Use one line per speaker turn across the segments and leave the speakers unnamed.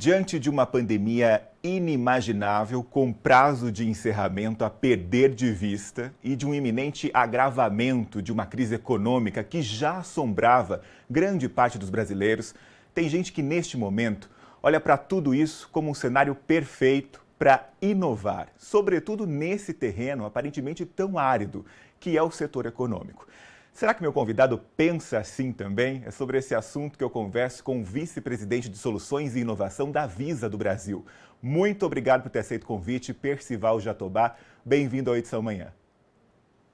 Diante de uma pandemia inimaginável, com prazo de encerramento a perder de vista e de um iminente agravamento de uma crise econômica que já assombrava grande parte dos brasileiros, tem gente que neste momento olha para tudo isso como um cenário perfeito para inovar, sobretudo nesse terreno aparentemente tão árido que é o setor econômico. Será que meu convidado pensa assim também? É sobre esse assunto que eu converso com o vice-presidente de Soluções e Inovação da Visa do Brasil. Muito obrigado por ter aceito o convite, Percival Jatobá. Bem-vindo ao Edição Manhã.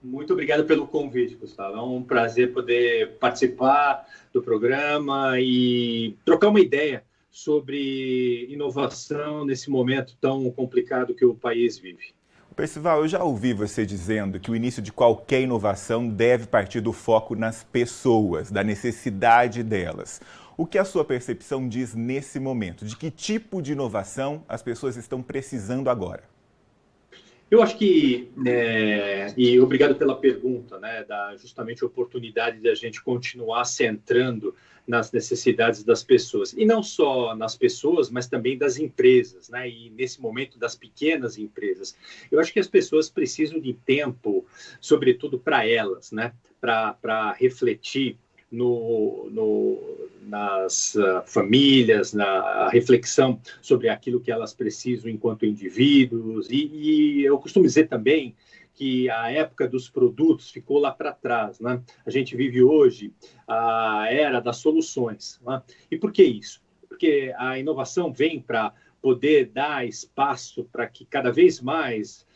Muito obrigado pelo convite, Gustavo. É um prazer poder participar do programa e trocar uma ideia sobre inovação nesse momento tão complicado que o país vive.
Percival, eu já ouvi você dizendo que o início de qualquer inovação deve partir do foco nas pessoas, da necessidade delas. O que a sua percepção diz nesse momento? De que tipo de inovação as pessoas estão precisando agora?
Eu acho que, e obrigado pela pergunta, dá justamente a oportunidade de a gente continuar centrando nas necessidades das pessoas. E não só nas pessoas, mas também das empresas, e nesse momento das pequenas empresas. Eu acho que as pessoas precisam de tempo, sobretudo para elas, para refletir nas famílias, na reflexão sobre aquilo que elas precisam enquanto indivíduos. E eu costumo dizer também que a época dos produtos ficou lá para trás. A gente vive hoje a era das soluções. E por que isso? Porque a inovação vem para poder dar espaço para que cada vez mais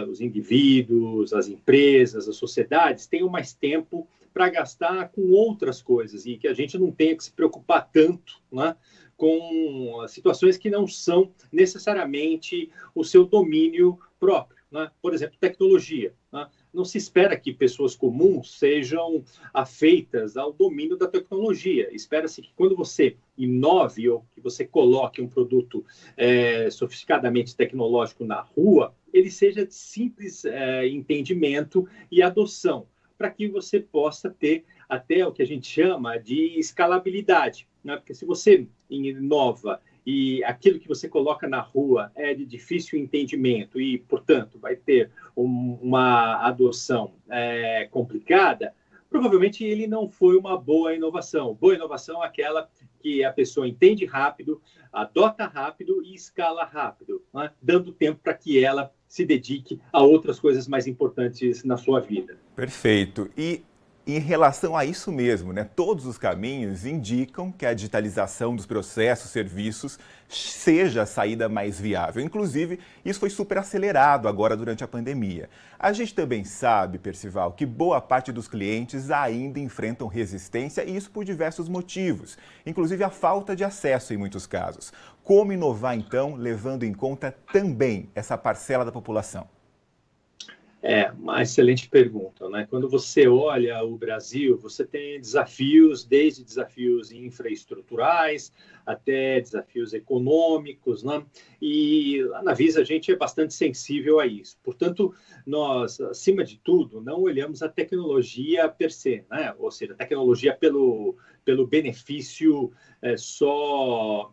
os indivíduos, as empresas, as sociedades tenham mais tempo para gastar com outras coisas e que a gente não tenha que se preocupar tanto com situações que não são necessariamente o seu domínio próprio. Por exemplo, tecnologia. Não se espera que pessoas comuns sejam afeitas ao domínio da tecnologia. Espera-se que quando você inove ou que você coloque um produto sofisticadamente tecnológico na rua, ele seja de simples entendimento e adoção, para que você possa ter até o que a gente chama de escalabilidade. Porque se você inova e aquilo que você coloca na rua é de difícil entendimento e, portanto, vai ter uma adoção complicada, provavelmente ele não foi uma boa inovação. Boa inovação é aquela que a pessoa entende rápido, adota rápido e escala rápido, dando tempo para que ela se dedique a outras coisas mais importantes na sua vida.
Perfeito. E em relação a isso mesmo, todos os caminhos indicam que a digitalização dos processos, serviços, seja a saída mais viável. Inclusive, isso foi super acelerado agora durante a pandemia. A gente também sabe, Percival, que boa parte dos clientes ainda enfrentam resistência, e isso por diversos motivos, inclusive a falta de acesso em muitos casos. Como inovar, então, levando em conta também essa parcela da população?
Uma excelente pergunta. Quando você olha o Brasil, você tem desafios, desde desafios infraestruturais até desafios econômicos, E lá na Visa a gente é bastante sensível a isso. Portanto, nós, acima de tudo, não olhamos a tecnologia per se, ou seja, a tecnologia pelo benefício só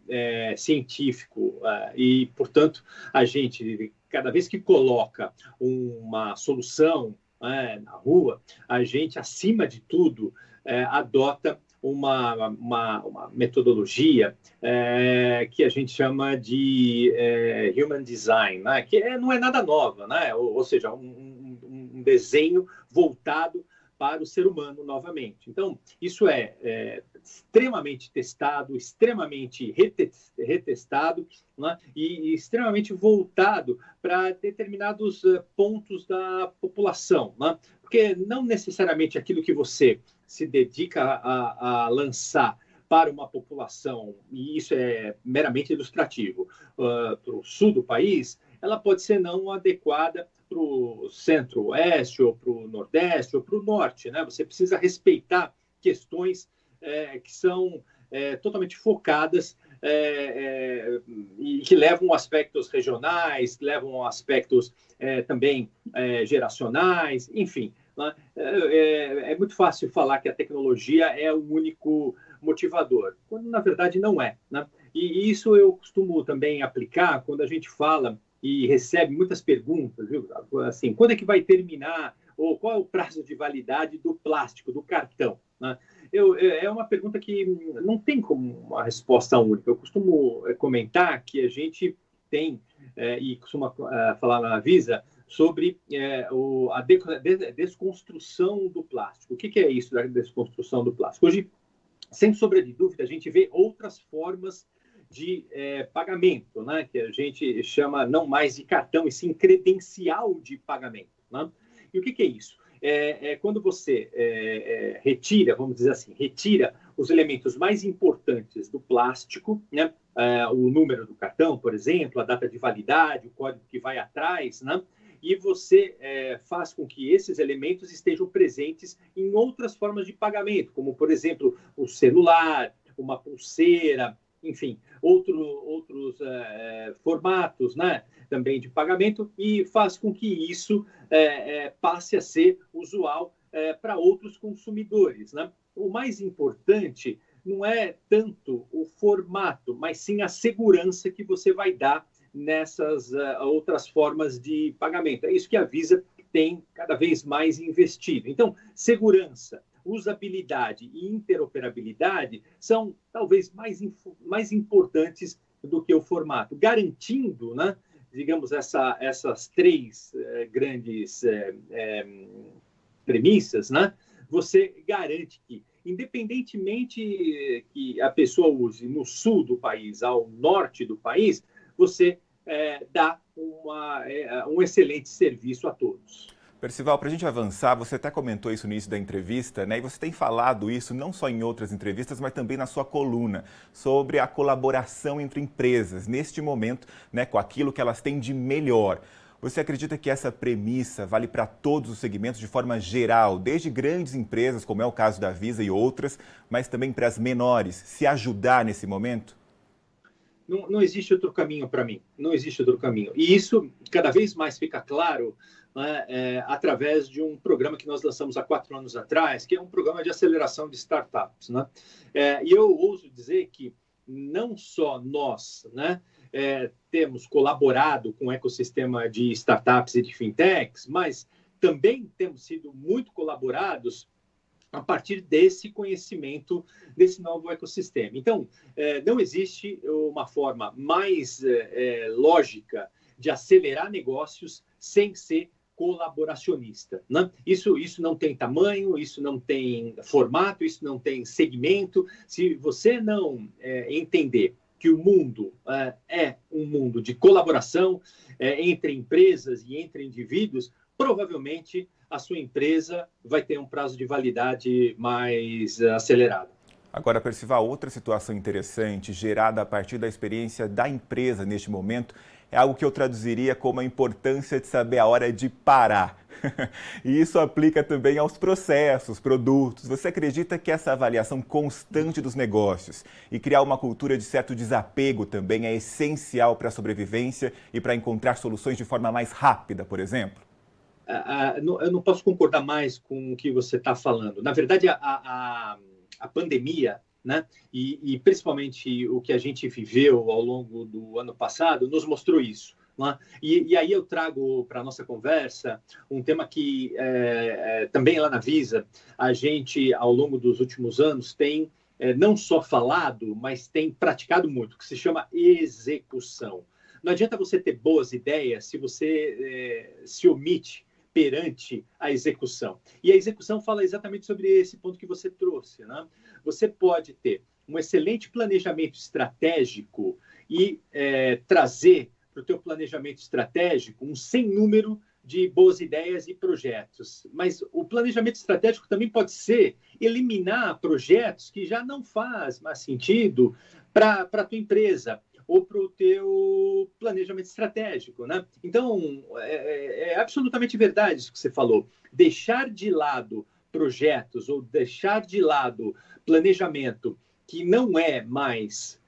científico. E, portanto, a gente, cada vez que coloca uma solução na rua, a gente, acima de tudo, adota uma metodologia que a gente chama de Human Design, que não é nada nova, ou seja, um desenho voltado para o ser humano novamente. Então, isso é extremamente testado, extremamente retestado, e extremamente voltado para determinados pontos da população. Porque não necessariamente aquilo que você se dedica a lançar para uma população, e isso é meramente ilustrativo, para o sul do país, ela pode ser não adequada para o centro-oeste, ou para o nordeste, ou para o norte. Você precisa respeitar questões que são totalmente focadas e que levam aspectos regionais, que levam aspectos também geracionais, enfim. É muito fácil falar que a tecnologia é o único motivador, quando na verdade não é. E isso eu costumo também aplicar quando a gente fala e recebe muitas perguntas, viu? Assim, quando é que vai terminar, ou qual é o prazo de validade do plástico, do cartão, né? É uma pergunta que não tem como uma resposta única. Eu costumo comentar que a gente tem, e costuma falar na Visa, sobre a desconstrução do plástico. O que é isso da desconstrução do plástico? Hoje, sem sombra de dúvida, a gente vê outras formas de pagamento, né? Que a gente chama não mais de cartão, e sim credencial de pagamento, né? E o que é isso? Quando você retira, vamos dizer assim, retira os elementos mais importantes do plástico, né? O número do cartão, por exemplo, a data de validade, o código que vai atrás, né? E você faz com que esses elementos estejam presentes em outras formas de pagamento, como, por exemplo, o celular, uma pulseira, enfim, outros formatos, né, também de pagamento, e faz com que isso passe a ser usual para outros consumidores, né? O mais importante não é tanto o formato, mas sim a segurança que você vai dar nessas outras formas de pagamento. É isso que a Visa tem cada vez mais investido. Então, segurança, usabilidade e interoperabilidade são talvez mais importantes do que o formato, garantindo, né, digamos, essas três grandes premissas, né, você garante que, independentemente que a pessoa use no sul do país ao norte do país, você dá um excelente serviço a todos.
Percival, para a gente avançar, você até comentou isso no início da entrevista, né? E você tem falado isso não só em outras entrevistas, mas também na sua coluna, sobre a colaboração entre empresas, neste momento, né, com aquilo que elas têm de melhor. Você acredita que essa premissa vale para todos os segmentos de forma geral, desde grandes empresas, como é o caso da Visa e outras, mas também para as menores, se ajudar nesse momento?
Não existe outro caminho para mim, não existe outro caminho. E isso cada vez mais fica claro, né, através de um programa que nós lançamos há 4 anos atrás, que é um programa de aceleração de startups, né? E eu ouso dizer que não só nós, né, temos colaborado com o ecossistema de startups e de fintechs, mas também temos sido muito colaborados a partir desse conhecimento desse novo ecossistema. Então, não existe uma forma mais lógica de acelerar negócios sem ser colaboracionista, né? Isso não tem tamanho, isso não tem formato, isso não tem segmento. Se você não entender que o mundo é um mundo de colaboração entre empresas e entre indivíduos, provavelmente a sua empresa vai ter um prazo de validade mais acelerado.
Agora, Percival, outra situação interessante gerada a partir da experiência da empresa neste momento é algo que eu traduziria como a importância de saber a hora de parar. E isso aplica também aos processos, produtos. Você acredita que essa avaliação constante dos negócios e criar uma cultura de certo desapego também é essencial para a sobrevivência e para encontrar soluções de forma mais rápida, por exemplo?
Eu não posso concordar mais com o que você está falando. Na verdade, a pandemia, né, e principalmente o que a gente viveu ao longo do ano passado, nos mostrou isso, né? E aí eu trago para a nossa conversa um tema que também lá na Visa, a gente, ao longo dos últimos anos, tem não só falado, mas tem praticado muito, que se chama execução. Não adianta você ter boas ideias se você se omite perante a execução. E a execução fala exatamente sobre esse ponto que você trouxe, né? Você pode ter um excelente planejamento estratégico e trazer para o teu planejamento estratégico um sem número de boas ideias e projetos. Mas o planejamento estratégico também pode ser eliminar projetos que já não faz mais sentido para a tua empresa ou para o teu planejamento estratégico, né? Então, é absolutamente verdade isso que você falou. Deixar de lado projetos ou deixar de lado planejamento que não é mais,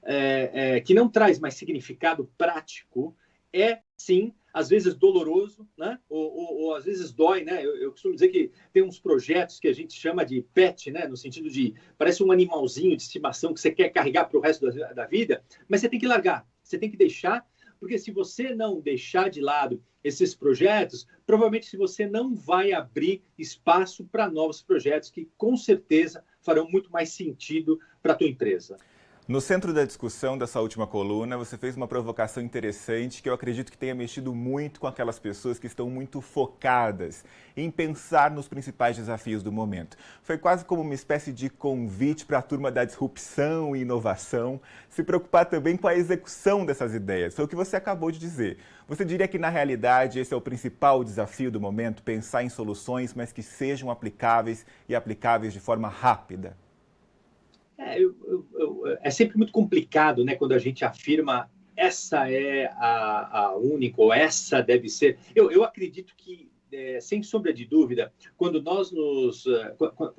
que não traz mais significado prático, é sim às vezes doloroso, né? Ou às vezes dói, né? Eu costumo dizer que tem uns projetos que a gente chama de pet, né? No sentido de parece um animalzinho de estimação que você quer carregar para o resto da vida, mas você tem que largar, você tem que deixar, porque se você não deixar de lado esses projetos, provavelmente se você não vai abrir espaço para novos projetos que com certeza farão muito mais sentido para a tua empresa.
No centro da discussão dessa última coluna, você fez uma provocação interessante que eu acredito que tenha mexido muito com aquelas pessoas que estão muito focadas em pensar nos principais desafios do momento. Foi quase como uma espécie de convite para a turma da disrupção e inovação se preocupar também com a execução dessas ideias. Foi o que você acabou de dizer. Você diria que, na realidade, esse é o principal desafio do momento, pensar em soluções, mas que sejam aplicáveis e aplicáveis de forma rápida?
É sempre muito complicado, né, quando a gente afirma essa é a única, ou essa deve ser. Eu acredito que, sem sombra de dúvida, quando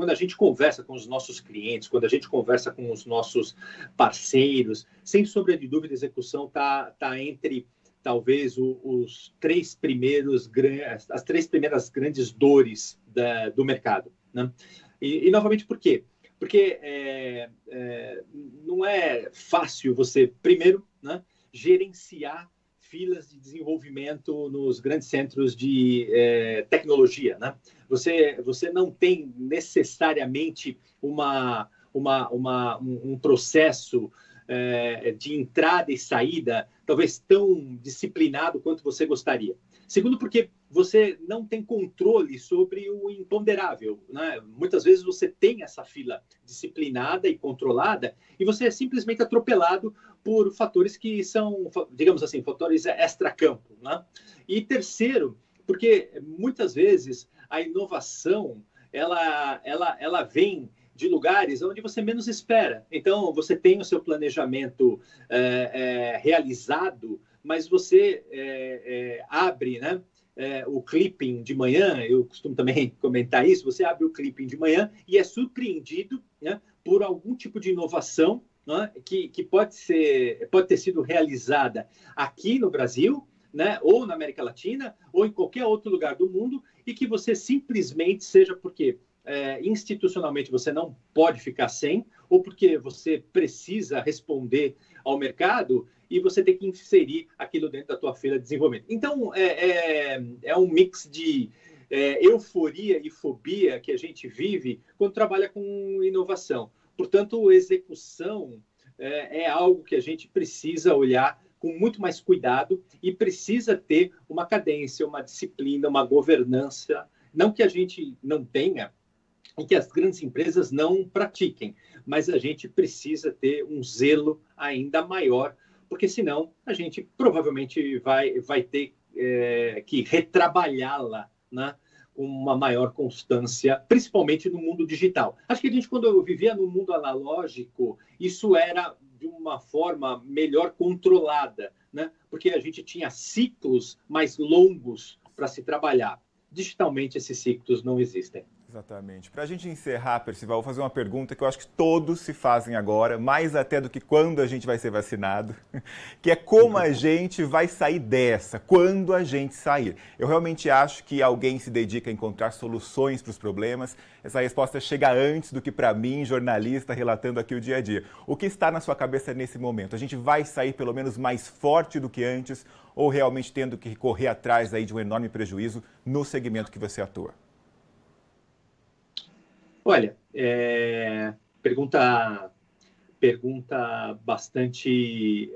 a gente conversa com os nossos clientes, quando a gente conversa com os nossos parceiros, sem sombra de dúvida, a execução está entre talvez as três primeiras grandes dores do mercado, né? E novamente, por quê? Porque não é fácil você, primeiro, né, gerenciar filas de desenvolvimento nos grandes centros de tecnologia, né? Você não tem necessariamente um processo de entrada e saída talvez tão disciplinado quanto você gostaria. Segundo, porque você não tem controle sobre o imponderável, né? Muitas vezes você tem essa fila disciplinada e controlada e você é simplesmente atropelado por fatores que são, digamos assim, fatores extracampo, né? E terceiro, porque muitas vezes a inovação ela vem de lugares onde você menos espera. Então, você tem o seu planejamento realizado, mas você abre, né, o clipping de manhã, eu costumo também comentar isso, você abre o clipping de manhã e é surpreendido, né, por algum tipo de inovação, né, que pode ter sido realizada aqui no Brasil, né, ou na América Latina, ou em qualquer outro lugar do mundo, e que você simplesmente seja porque institucionalmente você não pode ficar sem, ou porque você precisa responder ao mercado e você tem que inserir aquilo dentro da tua feira de desenvolvimento. Então, é um mix de euforia e fobia que a gente vive quando trabalha com inovação. Portanto, execução é algo que a gente precisa olhar com muito mais cuidado e precisa ter uma cadência, uma disciplina, uma governança. Não que a gente não tenha e que as grandes empresas não pratiquem, mas a gente precisa ter um zelo ainda maior, porque senão a gente provavelmente vai ter que retrabalhá-la, né, com uma maior constância, principalmente no mundo digital. Acho que a gente, quando eu vivia no mundo analógico, isso era de uma forma melhor controlada, né? Porque a gente tinha ciclos mais longos para se trabalhar. Digitalmente, esses ciclos não existem.
Exatamente. Para a gente encerrar, Percival, vou fazer uma pergunta que eu acho que todos se fazem agora, mais até do que quando a gente vai ser vacinado, que é como a gente vai sair dessa, quando a gente sair. Eu realmente acho que alguém se dedica a encontrar soluções para os problemas. Essa resposta chega antes do que para mim, jornalista, relatando aqui o dia a dia. O que está na sua cabeça nesse momento? A gente vai sair pelo menos mais forte do que antes ou realmente tendo que correr atrás aí de um enorme prejuízo no segmento que você atua?
Olha, pergunta bastante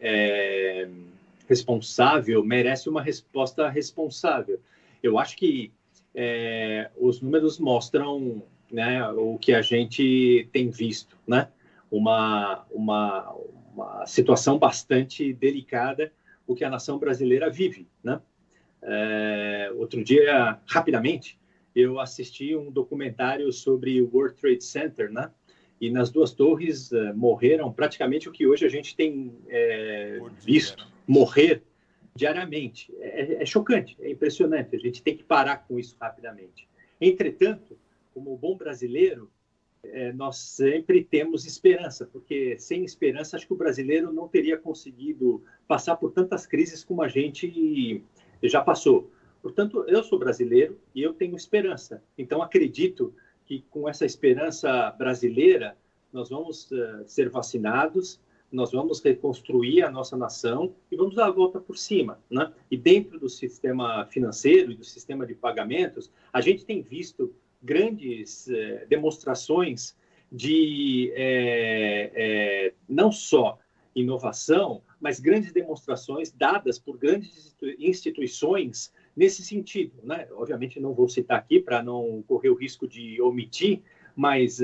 responsável, merece uma resposta responsável. Eu acho que os números mostram, né, o que a gente tem visto, né? Uma situação bastante delicada, o que a nação brasileira vive, né? Outro dia, rapidamente, eu assisti um documentário sobre o World Trade Center, né? E nas duas torres morreram praticamente o que hoje a gente tem visto morrer diariamente. É chocante, é impressionante. A gente tem que parar com isso rapidamente. Entretanto, como bom brasileiro, nós sempre temos esperança, porque sem esperança, acho que o brasileiro não teria conseguido passar por tantas crises como a gente já passou. Portanto, eu sou brasileiro e eu tenho esperança. Então, acredito que com essa esperança brasileira, nós vamos ser vacinados, nós vamos reconstruir a nossa nação e vamos dar a volta por cima, né? E dentro do sistema financeiro e do sistema de pagamentos, a gente tem visto grandes demonstrações de não só inovação, mas grandes demonstrações dadas por grandes instituições nesse sentido, né? Obviamente não vou citar aqui para não correr o risco de omitir, mas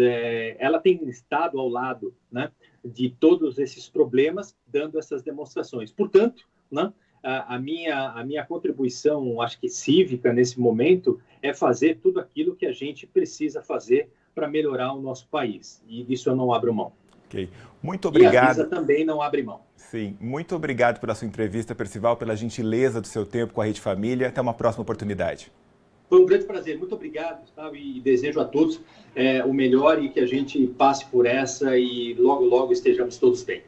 ela tem estado ao lado, né, de todos esses problemas, dando essas demonstrações. Portanto, né, a minha contribuição, acho que cívica nesse momento, é fazer tudo aquilo que a gente precisa fazer para melhorar o nosso país. E disso eu não abro mão.
Ok. Muito obrigado.
E a Visa também não abre mão.
Sim, muito obrigado pela sua entrevista, Percival, pela gentileza do seu tempo com a Rede Família. Até uma próxima oportunidade.
Foi um grande prazer. Muito obrigado, Gustavo, e desejo a todos o melhor e que a gente passe por essa e logo, logo estejamos todos bem.